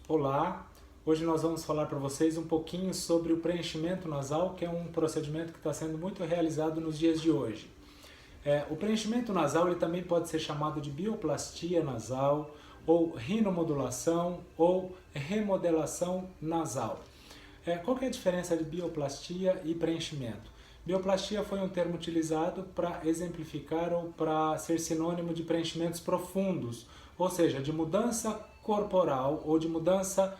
Olá, hoje nós vamos falar para vocês um pouquinho sobre o preenchimento nasal, que é um procedimento que está sendo muito realizado nos dias de hoje. O preenchimento nasal ele também pode ser chamado de bioplastia nasal, ou rinomodulação, ou remodelação nasal. Qual que é a diferença de bioplastia e preenchimento? Bioplastia foi um termo utilizado para exemplificar ou para ser sinônimo de preenchimentos profundos, ou seja, de mudança corporal ou de mudança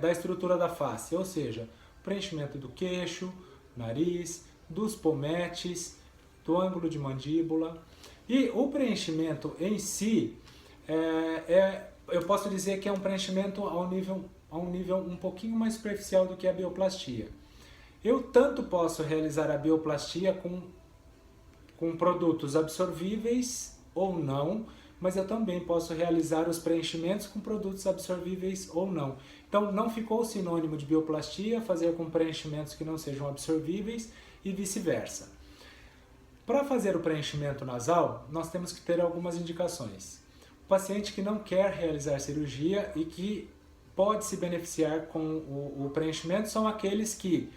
da estrutura da face, ou seja, preenchimento do queixo, nariz, dos pometes, do ângulo de mandíbula. E o preenchimento em si, eu posso dizer que é um preenchimento a um nível um pouquinho mais superficial do que a bioplastia. Eu tanto posso realizar a bioplastia com produtos absorvíveis ou não, mas eu também posso realizar os preenchimentos com produtos absorvíveis ou não. Então não ficou sinônimo de bioplastia fazer com preenchimentos que não sejam absorvíveis e vice-versa. Para fazer o preenchimento nasal, nós temos que ter algumas indicações. O paciente que não quer realizar cirurgia e que pode se beneficiar com o preenchimento são aqueles que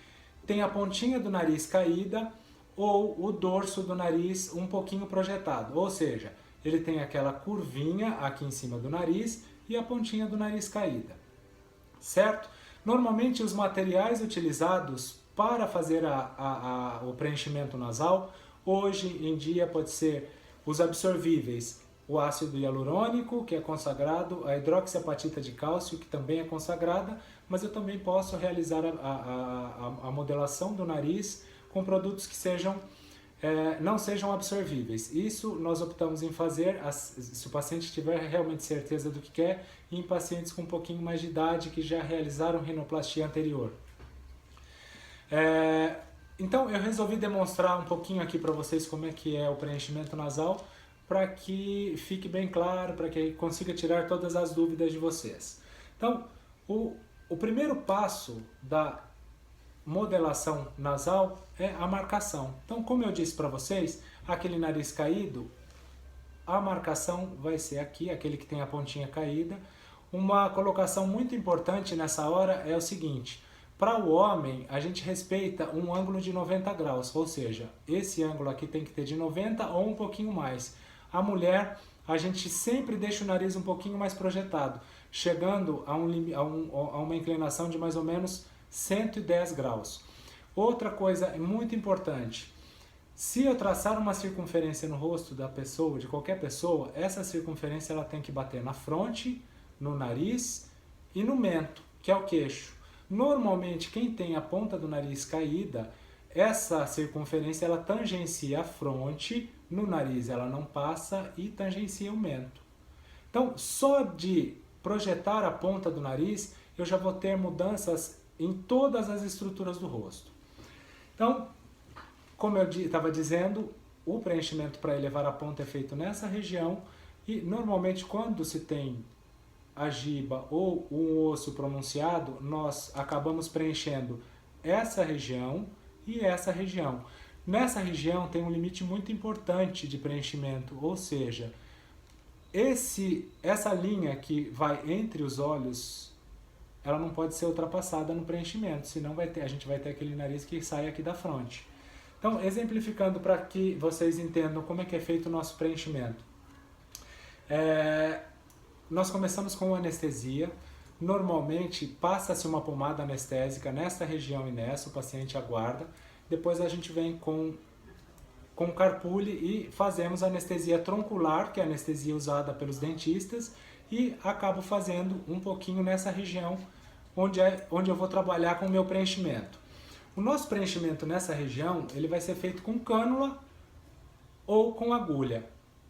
têm a pontinha do nariz caída ou o dorso do nariz um pouquinho projetado, ou seja, ele tem aquela curvinha aqui em cima do nariz e a pontinha do nariz caída, certo? Normalmente os materiais utilizados para fazer o preenchimento nasal, hoje em dia pode ser os absorvíveis, o ácido hialurônico, que é consagrado, a hidroxiapatita de cálcio, que também é consagrada, mas eu também posso realizar a modelação do nariz com produtos que não sejam absorvíveis. Isso nós optamos em fazer se o paciente tiver realmente certeza do que quer e em pacientes com um pouquinho mais de idade que já realizaram rinoplastia anterior. Então eu resolvi demonstrar um pouquinho aqui para vocês como é que é o preenchimento nasal, para que fique bem claro, para que consiga tirar todas as dúvidas de vocês. Então, o primeiro passo da modelação nasal é a marcação. Então, como eu disse para vocês, aquele nariz caído, a marcação vai ser aqui, aquele que tem a pontinha caída. Uma colocação muito importante nessa hora é o seguinte: para o homem, a gente respeita um ângulo de 90 graus, ou seja, esse ângulo aqui tem que ter de 90 ou um pouquinho mais. A mulher, a gente sempre deixa o nariz um pouquinho mais projetado, chegando a uma inclinação de mais ou menos 110 graus. Outra coisa muito importante: se eu traçar uma circunferência no rosto da pessoa, de qualquer pessoa, essa circunferência ela tem que bater na fronte, no nariz e no mento, que é o queixo. Normalmente, quem tem a ponta do nariz caída, essa circunferência ela tangencia a fronte, no nariz ela não passa e tangencia o mento. Então, só de projetar a ponta do nariz, eu já vou ter mudanças em todas as estruturas do rosto. Então, como eu estava dizendo, o preenchimento para elevar a ponta é feito nessa região e normalmente quando se tem a giba ou um osso pronunciado, nós acabamos preenchendo essa região e essa região. Nessa região tem um limite muito importante de preenchimento, ou seja, essa linha que vai entre os olhos, ela não pode ser ultrapassada no preenchimento, senão a gente vai ter aquele nariz que sai aqui da fronte. Então, exemplificando para que vocês entendam como é que é feito o nosso preenchimento. Nós começamos com anestesia. Normalmente passa-se uma pomada anestésica nessa região e nessa, o paciente aguarda. Depois a gente vem com carpule e fazemos anestesia troncular, que é a anestesia usada pelos dentistas, e acabo fazendo um pouquinho nessa região onde eu vou trabalhar com o meu preenchimento. O nosso preenchimento nessa região ele vai ser feito com cânula ou com agulha,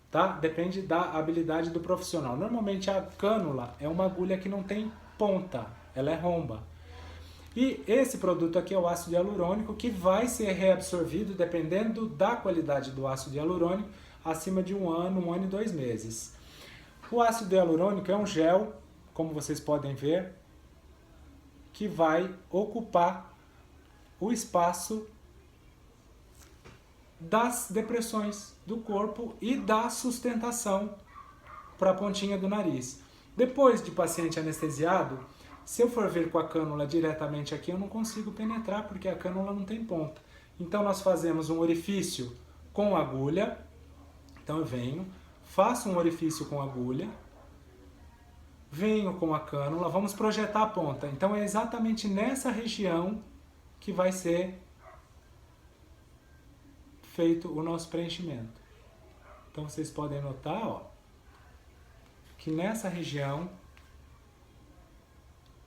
tá? Depende da habilidade do profissional. Normalmente a cânula é uma agulha que não tem ponta, ela é romba. E esse produto aqui é o ácido hialurônico, que vai ser reabsorvido, dependendo da qualidade do ácido hialurônico, acima de 1 ano e 2 meses. O ácido hialurônico é um gel, como vocês podem ver, que vai ocupar o espaço das depressões do corpo e da sustentação para a pontinha do nariz. Depois de paciente anestesiado, Se eu for vir com a cânula diretamente aqui, eu não consigo penetrar porque a cânula não tem ponta. Então nós fazemos um orifício com agulha. Então eu venho, faço um orifício com agulha, venho com a cânula, vamos projetar a ponta. Então é exatamente nessa região que vai ser feito o nosso preenchimento. Então vocês podem notar, ó, que nessa região,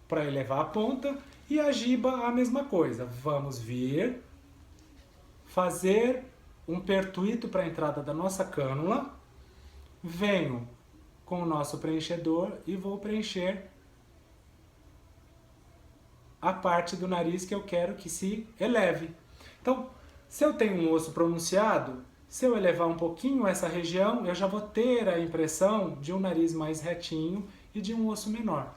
para elevar a ponta, e a giba a mesma coisa. Vamos vir, fazer um pertuito para a entrada da nossa cânula, venho com o nosso preenchedor e vou preencher a parte do nariz que eu quero que se eleve. Então, se eu tenho um osso pronunciado, se eu elevar um pouquinho essa região, eu já vou ter a impressão de um nariz mais retinho e de um osso menor.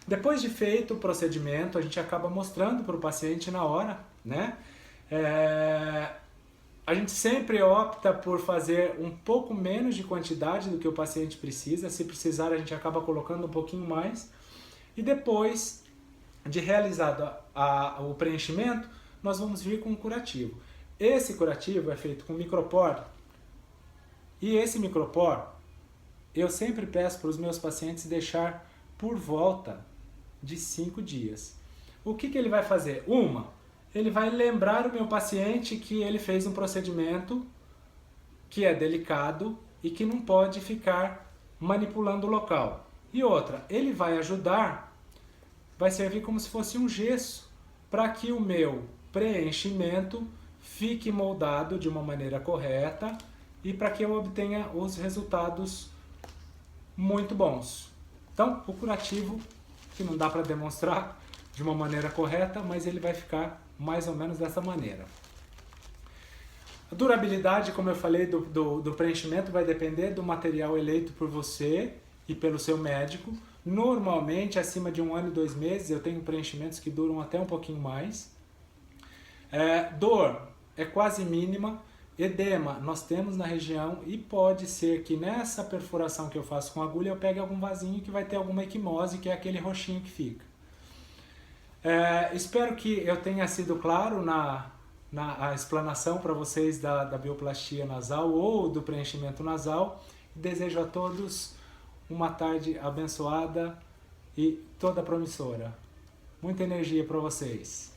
Depois de feito o procedimento, a gente acaba mostrando para o paciente na hora, né? A gente sempre opta por fazer um pouco menos de quantidade do que o paciente precisa. Se precisar, a gente acaba colocando um pouquinho mais. E depois de realizado o preenchimento, nós vamos vir com um curativo. Esse curativo é feito com micropor. E esse micropor, eu sempre peço para os meus pacientes deixar por volta de 5 dias. O que ele vai fazer? Ele vai lembrar o meu paciente que ele fez um procedimento que é delicado e que não pode ficar manipulando o local. E outra, ele vai ajudar, vai servir como se fosse um gesso para que o meu preenchimento fique moldado de uma maneira correta e para que eu obtenha os resultados muito bons. Então, o curativo, que não dá para demonstrar de uma maneira correta, mas ele vai ficar mais ou menos dessa maneira. A durabilidade, como eu falei, do preenchimento vai depender do material eleito por você e pelo seu médico. Normalmente, acima de 1 ano e 2 meses, eu tenho preenchimentos que duram até um pouquinho mais. Dor é quase mínima. Edema nós temos na região e pode ser que nessa perfuração que eu faço com agulha eu pegue algum vasinho que vai ter alguma equimose, que é aquele roxinho que fica. Espero que eu tenha sido claro na explanação para vocês da bioplastia nasal ou do preenchimento nasal. Desejo a todos uma tarde abençoada e toda promissora. Muita energia para vocês.